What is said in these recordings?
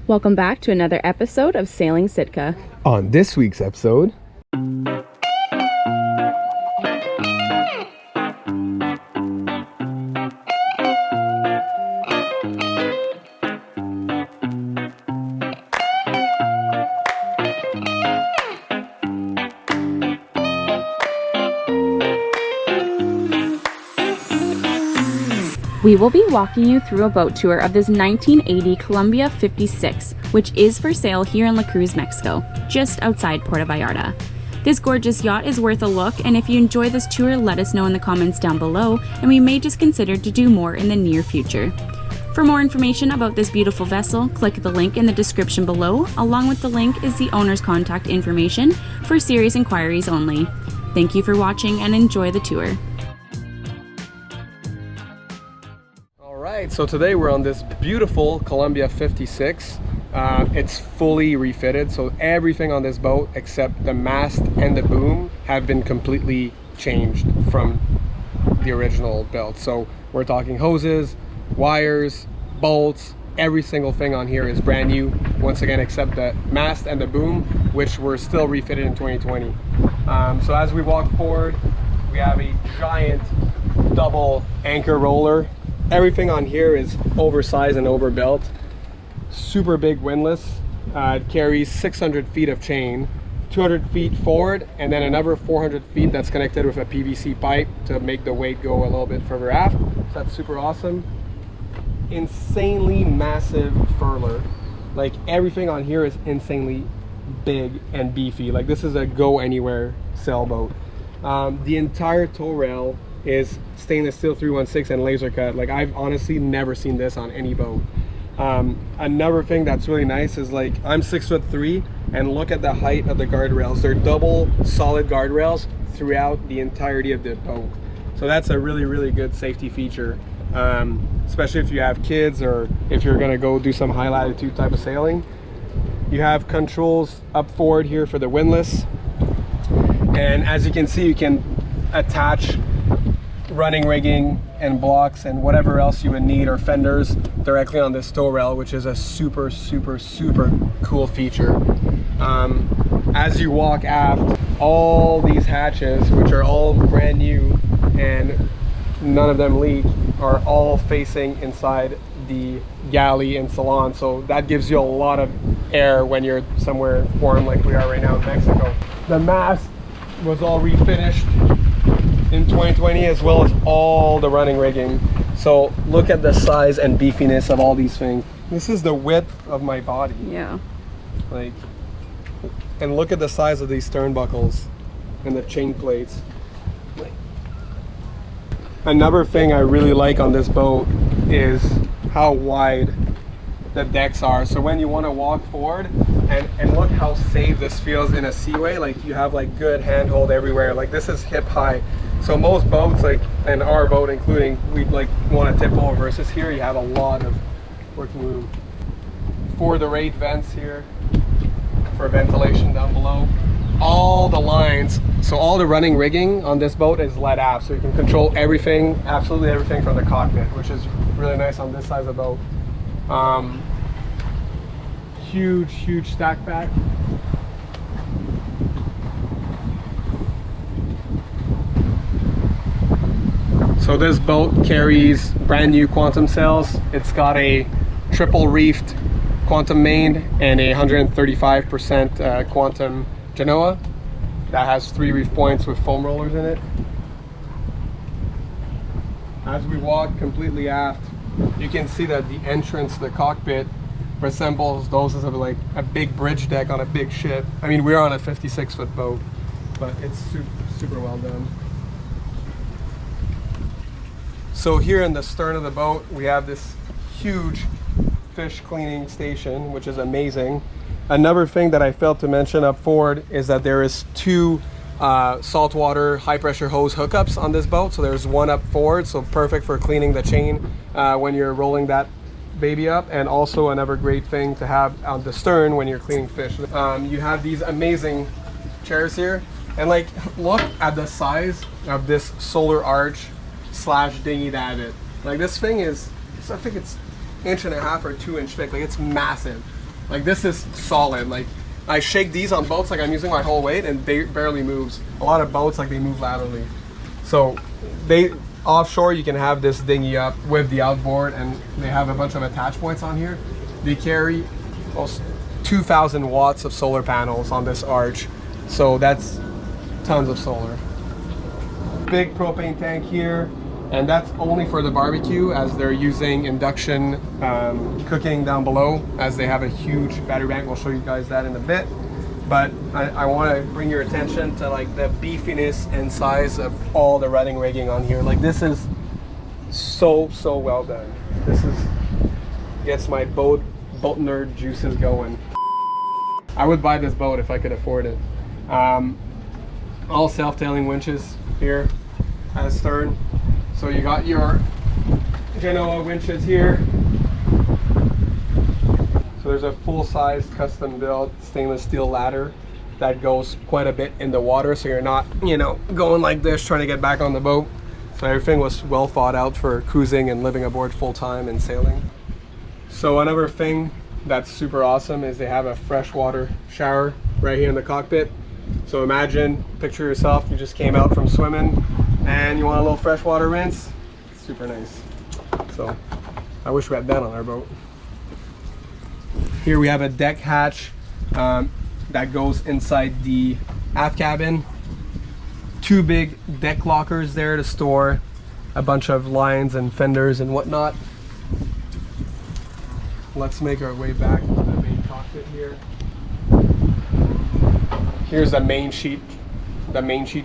Welcome back to another episode of Sailing Sitka. On this week's episode, We will be walking you through a boat tour of this 1980 Columbia 56, which is for sale here in La Cruz, Mexico, just outside Puerto Vallarta. This gorgeous yacht is worth a look, and if you enjoy this tour, let us know in the comments down below, and we may just consider to do more in the near future. For more information about this beautiful vessel, click the link in the description below. Along with the link is the owner's contact information for serious inquiries only. Thank you for watching and enjoy the tour. so today we're on this beautiful Columbia 56. It's fully refitted, so everything on this boat except the mast and the boom have been completely changed from the original build. So we're talking hoses, wires, bolts, every single thing on here is brand new, once again, except the mast and the boom, which were still refitted in 2020. So as we walk forward, we have a giant double anchor roller. Everything on here is oversized and overbuilt. Super big windlass. It carries 600 feet of chain, 200 feet forward, and then another 400 feet that's connected with a PVC pipe to make the weight go a little bit further aft. So that's super awesome. Insanely massive furler. Like everything on here is insanely big and beefy. Like this is a go anywhere sailboat. The entire tow rail is stainless steel 316 and laser cut. Like I've honestly never seen this on any boat. Another thing that's really nice is, like, I'm 6'3", and look at the height of the guardrails. They're double solid guardrails throughout the entirety of the boat. So that's a really good safety feature, especially if you have kids or if you're gonna go do some high latitude type of sailing. You have controls up forward here for the windlass, and as you can see, you can attach running rigging and blocks and whatever else you would need, or fenders, directly on this tow rail, which is a super cool feature. As you walk aft, all these hatches, which are all brand new and none of them leak, are all facing inside the galley and Salon, so that gives you a lot of air when you're somewhere warm like we are right now in Mexico. The mast was all refinished in 2020, as well as all the running rigging. So look at the size and beefiness of all these things. This is the width of my body. Yeah. Like, and look at the size of these stern buckles and the chain plates. Another thing I really like on this boat is how wide the decks are. So when you want to walk forward, and look how safe this feels in a seaway. Like you have like good handhold everywhere. Like this is hip high. So most boats, like, and our boat including, we'd like want to tip over, versus here you have a lot of working room. For the rate vents here, for ventilation down below. All the lines, so all the running rigging on this boat is lead aft, so you can control everything, absolutely everything from the cockpit, which is really nice on this size of boat. Huge stack back. So this boat carries brand new quantum sails. It's got a triple reefed quantum main and a 135% quantum Genoa that has 3 reef points with foam rollers in it. As we walk completely aft, you can see that the entrance to the cockpit resembles those of like a big bridge deck on a big ship. I mean, we're on a 56-foot boat, but it's super well done. So here in the stern of the boat, we have this huge fish cleaning station, which is amazing. Another thing that I failed to mention up forward is that there is 2 saltwater high pressure hose hookups on this boat. So there's one up forward, so perfect for cleaning the chain when you're rolling that baby up, and also another great thing to have on the stern when you're cleaning fish. You have these amazing chairs here, and like look at the size of this solar arch slash dinghy davit. Like this thing is, I think it's 1.5 or 2 inch thick. Like it's massive. Like this is solid. Like I shake these on boats like I'm using my whole weight and they barely moves. A lot of boats like they move laterally. So they offshore you can have this dinghy up with the outboard and they have a bunch of attach points on here. They carry almost 2,000 watts of solar panels on this arch. So that's tons of solar. Big propane tank here, and that's only for the barbecue as they're using induction cooking down below as they have a huge battery bank. We'll show you guys that in a bit. But I want to bring your attention to like the beefiness and size of all the running rigging on here. Like this is so well done. This is gets my boat nerd juices going. I would buy this boat if I could afford it. All self-tailing winches here at the stern. So you got your Genoa winches here. So there's a full-size custom-built stainless steel ladder that goes quite a bit in the water, so you're not, you know, going like this trying to get back on the boat. So everything was well thought out for cruising and living aboard full-time and sailing. So another thing that's super awesome is they have a freshwater shower right here in the cockpit. So imagine, picture yourself, you just came out from swimming and you want a little freshwater rinse. Super nice. So I wish we had that on our boat. Here we have a deck hatch that goes inside the aft cabin. Two big deck lockers there to store a bunch of lines and fenders and whatnot. Let's make our way back to the main cockpit here. Here's the main sheet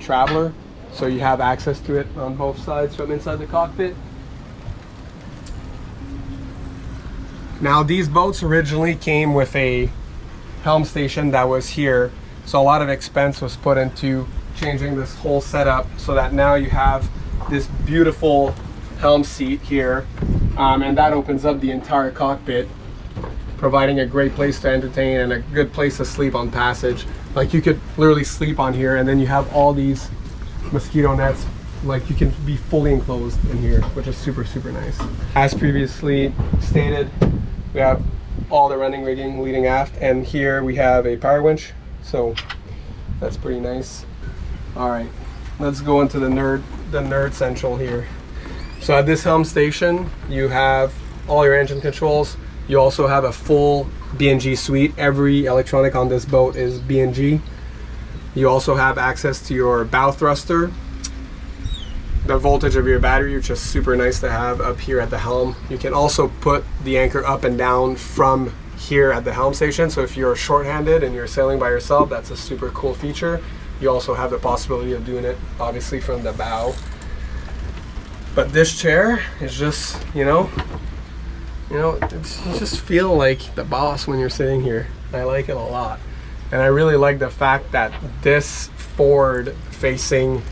traveler. So you have access to it on both sides from inside the cockpit. Now these boats originally came with a helm station that was here. So a lot of expense was put into changing this whole setup so that now you have this beautiful helm seat here. And that opens up the entire cockpit, providing a great place to entertain and a good place to sleep on passage. Like you could literally sleep on here, and then you have all these mosquito nets. Like you can be fully enclosed in here, which is super nice. As previously stated, we have all the running rigging leading aft, and here we have a power winch, so that's pretty nice. All right, let's go into the nerd central here. So at this helm station, you have all your engine controls. You also have a full B&G suite. Every electronic on this boat is B&G. You also have access to your bow thruster, the voltage of your battery, which is super nice to have up here at the helm. You can also put the anchor up and down from here at the helm station. So if you're shorthanded and you're sailing by yourself, that's a super cool feature. You also have the possibility of doing it obviously from the bow. But this chair is just, you just feel like the boss when you're sitting here. I like it a lot. And I really like the fact that this forward facing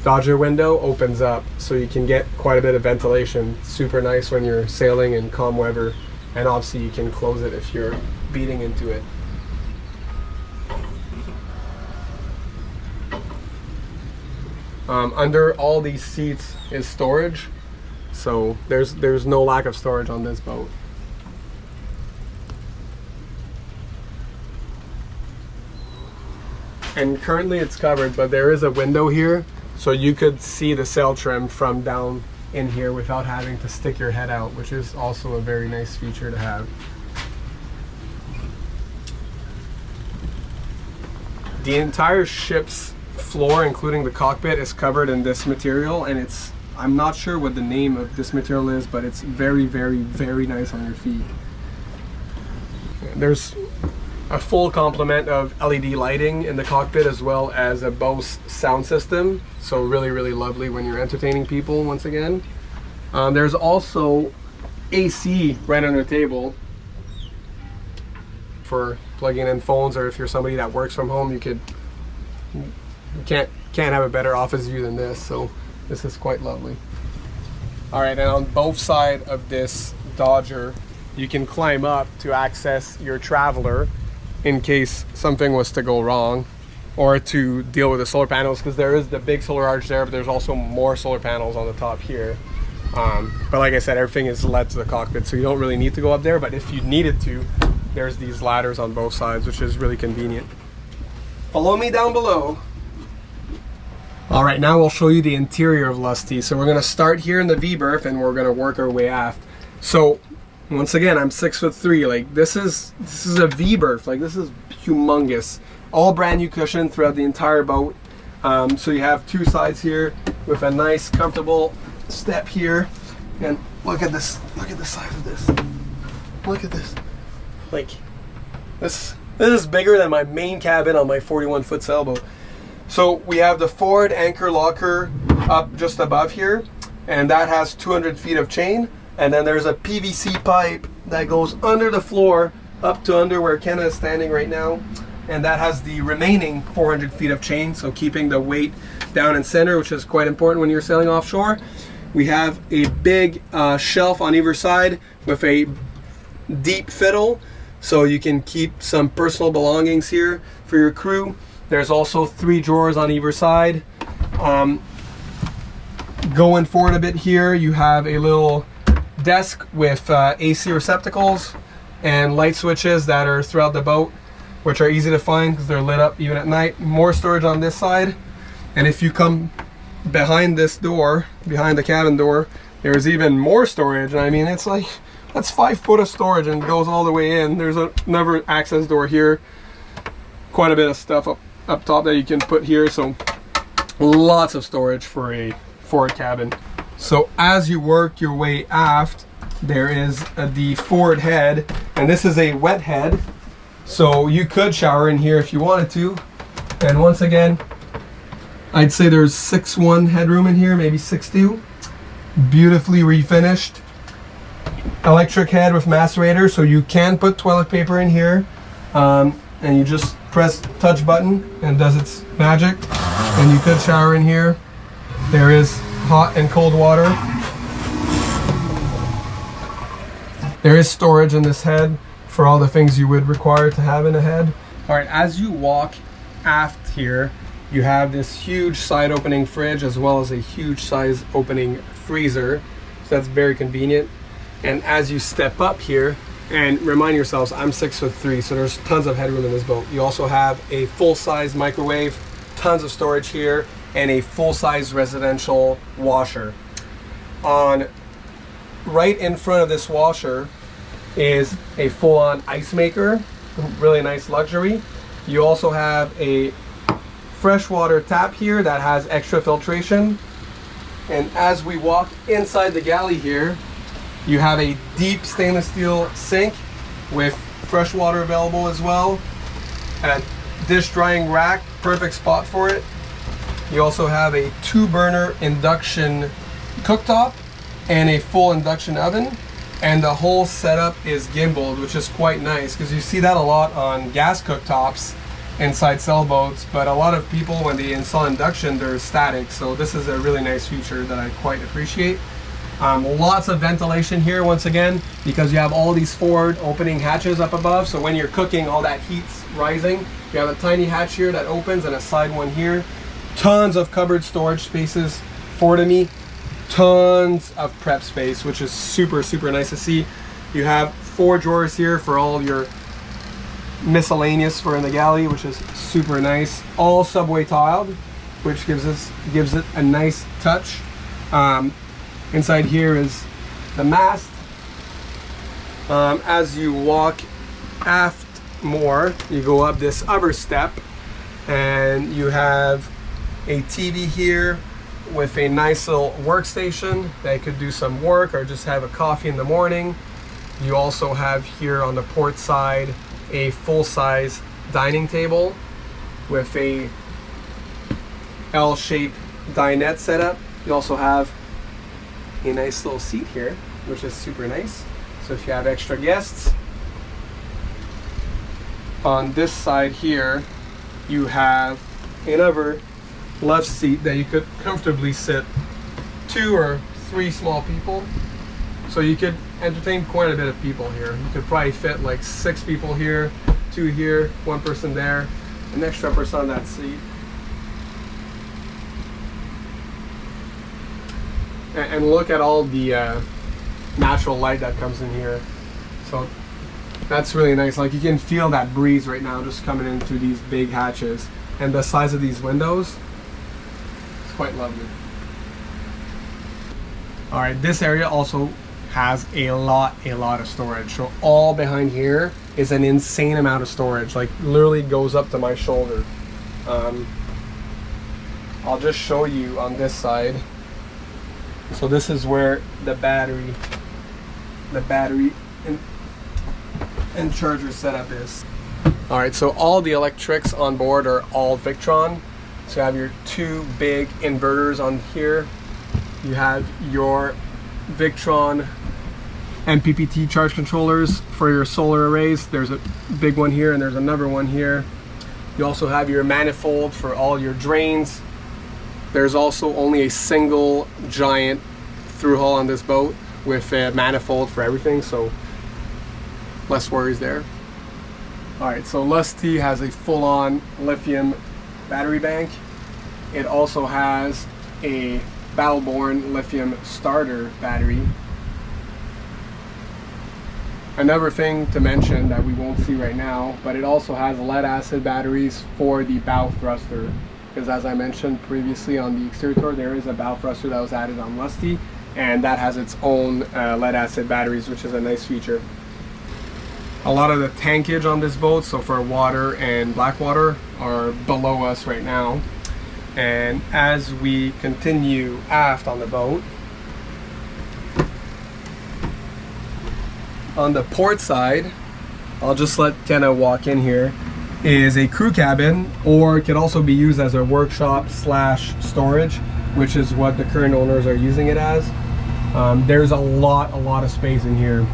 Dodger window opens up so you can get quite a bit of ventilation. Super nice when you're sailing in calm weather, and obviously you can close it if you're beating into it. Under all these seats is storage, so there's no lack of storage on this boat. And currently it's covered, but there is a window here, so you could see the sail trim from down in here without having to stick your head out, which is also a very nice feature to have. The entire ship's floor, including the cockpit, is covered in this material, and I'm not sure what the name of this material is, but it's very nice on your feet. There's a full complement of LED lighting in the cockpit, as well as a Bose sound system, so really lovely when you're entertaining people once again. There's also AC right under the table for plugging in phones, or if you're somebody that works from home, you can't have a better office view than this, so this is quite lovely. All right, and on both sides of this Dodger, you can climb up to access your traveler in case something was to go wrong, or to deal with the solar panels, because there is the big solar arch there, but there's also more solar panels on the top here. But like I said, everything is led to the cockpit, so you don't really need to go up there, but if you needed to, there's these ladders on both sides, which is really convenient. Follow me down below. All right, now we'll show you the interior of Lusty. So we're gonna start here in the V-berth and we're gonna work our way aft. So once again, I'm 6'3". Like this is a V-berth. Like this is humongous. All brand new cushion throughout the entire boat. So you have two sides here with a nice comfortable step here. And look at this, look at the size of this. Look at this. Like this is bigger than my main cabin on my 41-foot sailboat. So we have the forward anchor locker up just above here, and that has 200 feet of chain. And then there's a PVC pipe that goes under the floor up to under where Kenna is standing right now. And that has the remaining 400 feet of chain, so keeping the weight down in center, which is quite important when you're sailing offshore. We have a big shelf on either side with a deep fiddle, so you can keep some personal belongings here for your crew. There's also 3 drawers on either side. Going forward a bit here, you have a little desk with AC receptacles and light switches that are throughout the boat, which are easy to find because they're lit up even at night. More storage on this side. And if you come behind this door, behind the cabin door, there's even more storage. I mean, it's like, that's 5 foot of storage and goes all the way in. There's another access door here. Quite a bit of stuff up top that you can put here. So lots of storage for a forward cabin. So as you work your way aft, there is the forward head, and this is a wet head. So you could shower in here if you wanted to. And once again, I'd say there's 6'1" headroom in here, maybe 6'2". Beautifully refinished. Electric head with macerator, so you can put toilet paper in here. And you just press touch button and does its magic. And you could shower in here. There is hot and cold water. There is storage in this head for all the things you would require to have in a head. All right, as you walk aft here, you have this huge side opening fridge as well as a huge size opening freezer. So that's very convenient. And as you step up here, and remind yourselves, I'm 6'3", so there's tons of headroom in this boat. You also have a full-size microwave, tons of storage here, and a full-size residential washer. On right in front of this washer is a full-on ice maker, really nice luxury. You also have a freshwater tap here that has extra filtration. And as we walk inside the galley here, you have a deep stainless steel sink with fresh water available as well. A dish drying rack, perfect spot for it. You also have a 2-burner induction cooktop and a full induction oven. And the whole setup is gimbaled, which is quite nice because you see that a lot on gas cooktops inside sailboats, but a lot of people, when they install induction, they're static. So this is a really nice feature that I quite appreciate. Lots of ventilation here once again because you have all these forward opening hatches up above, so when you're cooking, all that heat's rising. You have a tiny hatch here that opens and a side one here. Tons of cupboard storage spaces forward of me. Tons of prep space, which is super nice to see. You have 4 drawers here for all your miscellaneous for in the galley, which is super nice. All subway tiled, which gives it a nice touch. Inside here is the mast. As you walk aft more, you go up this other step and you have a TV here with a nice little workstation that you could do some work or just have a coffee in the morning. You also have here on the port side a full-size dining table with a L-shaped dinette setup. You also have a nice little seat here, which is super nice. So if you have extra guests. On this side here, you have another love seat that you could comfortably sit 2 or 3 small people. So you could entertain quite a bit of people here. You could probably fit like 6 people here, 2 here, 1 person there, an extra person on that seat. And look at all the natural light that comes in here. So That's really nice. Like you can feel that breeze right now just coming in through these big hatches. And the size of these windows, it's quite lovely. All right, this area also has a lot of storage. So all behind here is an insane amount of storage, like literally goes up to my shoulder. I'll just show you on this side. So this is where the battery and charger setup is. All right, so all the electrics on board are all Victron. So you have your two big inverters on here. You have your Victron MPPT charge controllers for your solar arrays. There's a big one here and there's another one here. You also have your manifold for all your drains. There's also only a single giant through hull on this boat with a manifold for everything, so less worries there. All right, so Lusty has a full-on lithium battery bank. It also has a Battleborn lithium starter battery. Another thing to mention that we won't see right now, but it also has lead acid batteries for the bow thruster, because as I mentioned previously on the exterior tour, there is a bow thruster that was added on Lusty, and that has its own lead acid batteries, which is a nice feature. A lot of the tankage on this boat, so for water and black water, are below us right now. And as we continue aft on the boat, on the port side, I'll just let Kenna walk in here, is a crew cabin, or it could also be used as a workshop slash storage, which is what the current owners are using it as. There's a lot of space in here.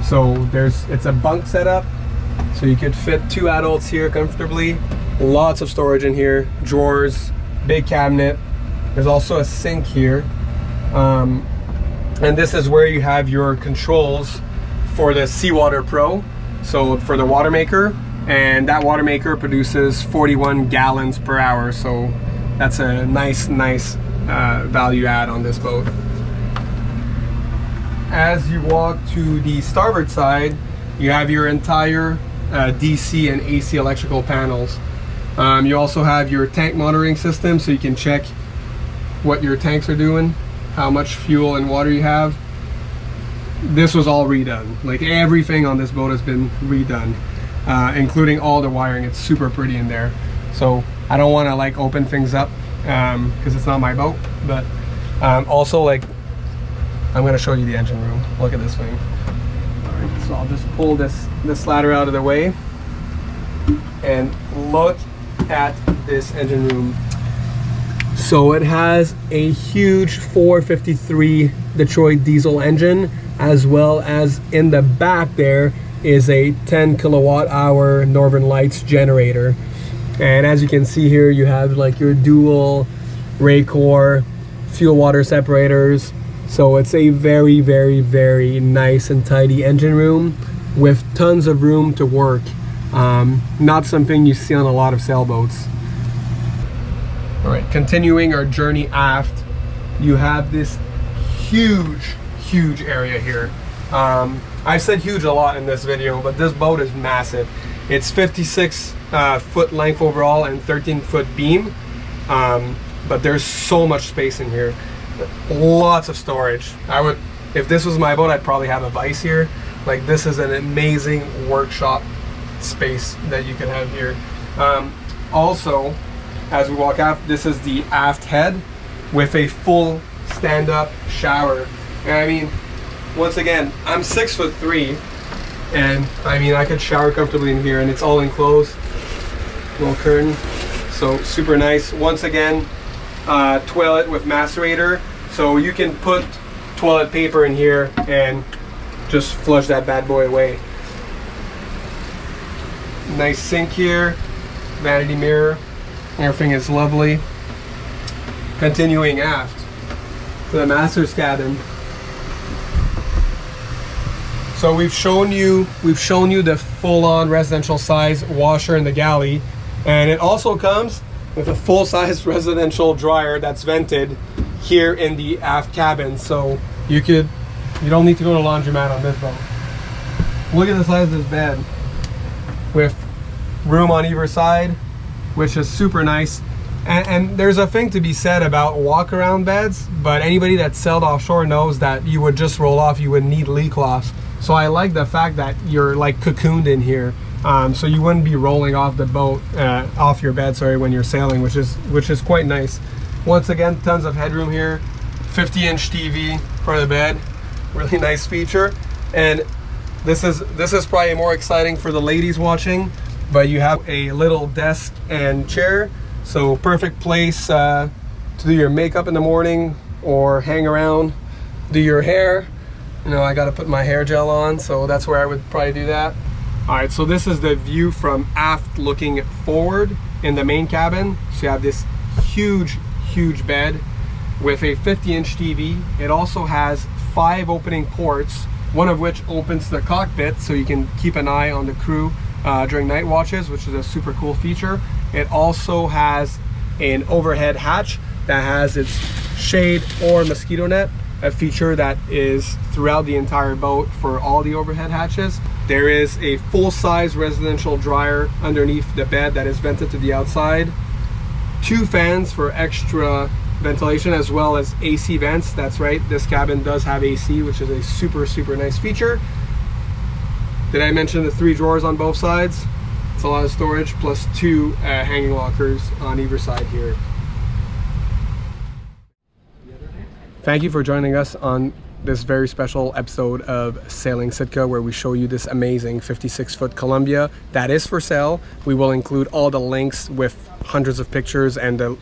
So it's a bunk setup, so you could fit 2 adults here comfortably. Lots of storage in here, drawers, big cabinet. There's also a sink here. And this is where you have your controls for the Seawater Pro, so for the water maker, and that water maker produces 41 gallons per hour, so that's a nice value add on this boat. As you walk to the starboard side, you have your entire DC and AC electrical panels. You also have your tank monitoring system, so you can check what your tanks are doing, how much fuel and water you have. This was all redone. Like everything on this boat has been redone, including all the wiring. It's super pretty in there. So I don't want to like open things up because it's not my boat, but also like I'm going to show you the engine room. Look at this thing. All right, so I'll just pull this ladder out of the way and look at this engine room. So it has a huge 453 Detroit diesel engine, as well as in the back there is a 10 kilowatt hour Northern Lights generator. And as you can see here, you have like your dual Raycor fuel water separators. So it's a very nice and tidy engine room with tons of room to work. Not something you see on a lot of sailboats. All right, continuing our journey aft, you have this huge area here. I've said huge a lot in this video, but this boat is massive. It's 56 foot length overall and 13-foot beam, but there's so much space in here. Lots of storage. If this was my boat, I'd probably have a vise here. Like, this is an amazing workshop space that you can have here. Also, as we walk aft, this is the aft head with a full stand-up shower. And I mean, once again, I'm 6'3", and I mean I could shower comfortably in here, and it's all enclosed, little curtain, so super nice. Once again, toilet with macerator, so you can put toilet paper in here and just flush that bad boy away. Nice sink here, vanity mirror, everything is lovely. Continuing aft to the master's cabin. So we've shown you the full-on residential size washer in the galley, and it also comes with a full-size residential dryer that's vented here in the aft cabin. So you don't need to go to laundromat on this boat. Look at the size of this bed with room on either side, which is super nice. And there's a thing to be said about walk around beds, but anybody that's sailed offshore knows that you would just roll off, you would need lee cloths. So I like the fact that you're like cocooned in here. So you wouldn't be rolling off the boat, off your bed, sorry, when you're sailing, which is quite nice. Once again, tons of headroom here. 50-inch TV for the bed, really nice feature. And this is probably more exciting for the ladies watching, but you have a little desk and chair. So perfect place to do your makeup in the morning or hang around, do your hair. You know, I got to put my hair gel on, so that's where I would probably do that. All right, so this is the view from aft looking forward in the main cabin. So you have this huge bed with a 50-inch TV. It also has 5 opening ports, one of which opens the cockpit, so you can keep an eye on the crew during night watches, which is a super cool feature. It also has an overhead hatch that has its shade or mosquito net, a feature that is throughout the entire boat for all the overhead hatches. There is a full-size residential dryer underneath the bed that is vented to the outside. 2 fans for extra ventilation, as well as AC vents. That's right, this cabin does have AC, which is a super nice feature. Did I mention the 3 drawers on both sides? It's a lot of storage, plus 2 hanging lockers on either side here. Thank you for joining us on this very special episode of Sailing Sitka, where we show you this amazing 56-foot Columbia that is for sale. We will include all the links with hundreds of pictures and the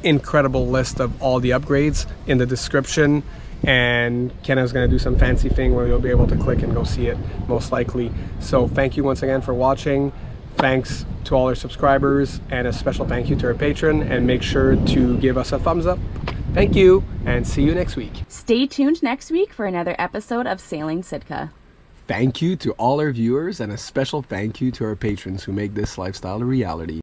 incredible list of all the upgrades in the description. And Kenna's going to do some fancy thing where you'll be able to click and go see it, most likely. So thank you once again for watching. Thanks to all our subscribers, and a special thank you to our patron, and make sure to give us a thumbs up. Thank you, and see you next week. Stay tuned next week for another episode of Sailing Sitka. Thank you to all our viewers, and a special thank you to our patrons who make this lifestyle a reality.